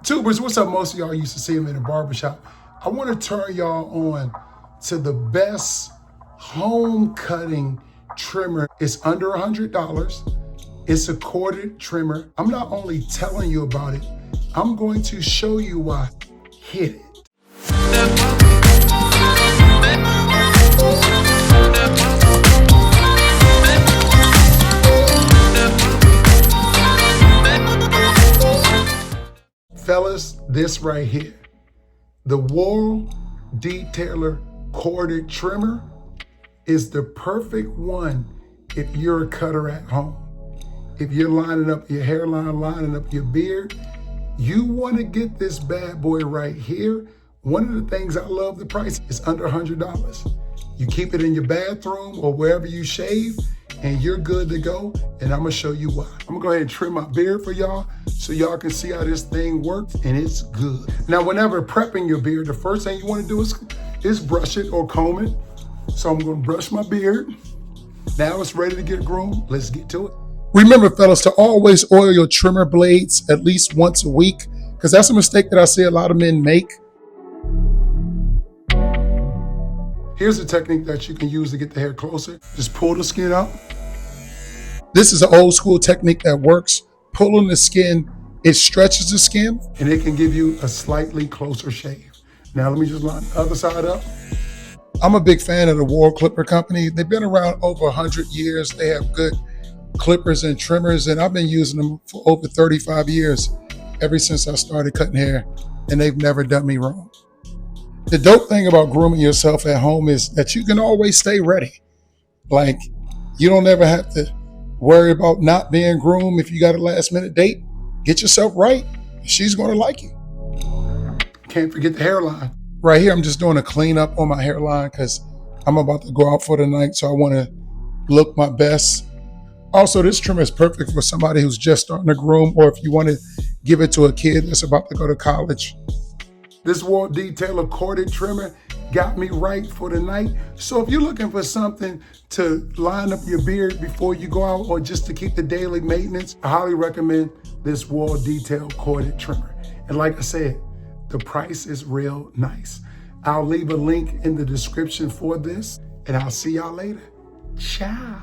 Tubers, what's up? Most of y'all used to see them in a barbershop. I want to turn y'all on to the best home cutting trimmer. It's under $100. It's a corded trimmer. I'm not only telling you about it, I'm going to show you why. Hit it. Fellas, this right here, the Wahl Detailer corded trimmer is the perfect one if you're a cutter at home. If you're lining up your hairline, lining up your beard, you want to get this bad boy right here. One of the things I love the price is under $100. You keep it in your bathroom or wherever you shave and you're good to go. And I'm gonna show you why. I'm gonna go ahead and trim my beard for y'all so y'all can see how this thing works, and it's good. Now, whenever prepping your beard, the first thing you wanna do is brush it or comb it. So I'm gonna brush my beard. Now it's ready to get groomed. Let's get to it. Remember, fellas, to always oil your trimmer blades at least once a week, because that's a mistake that I see a lot of men make. Here's a technique that you can use to get the hair closer. Just pull the skin up. This is an old school technique that works. Pulling the skin, it stretches the skin and it can give you a slightly closer shave. Now let me just line the other side up. I'm a big fan of the Wahl Clipper Company. They've been around over 100 years. They have good clippers and trimmers, and I've been using them for over 35 years, ever since I started cutting hair, and they've never done me wrong. The dope thing about grooming yourself at home is that you can always stay ready. Like, you don't ever have to worry about not being groomed. If you got a last minute date, get yourself right. She's gonna like you. Can't forget the hairline. Right here, I'm just doing a cleanup on my hairline because I'm about to go out for the night, so I wanna look my best. Also, this trimmer is perfect for somebody who's just starting to groom, or if you wanna give it to a kid that's about to go to college. This Wahl Detailer corded trimmer got me right for the night. So if you're looking for something to line up your beard before you go out, or just to keep the daily maintenance, I highly recommend this Wahl Detailer corded trimmer. And like I said, the price is real nice. I'll leave a link in the description for this, and I'll see y'all later. Ciao.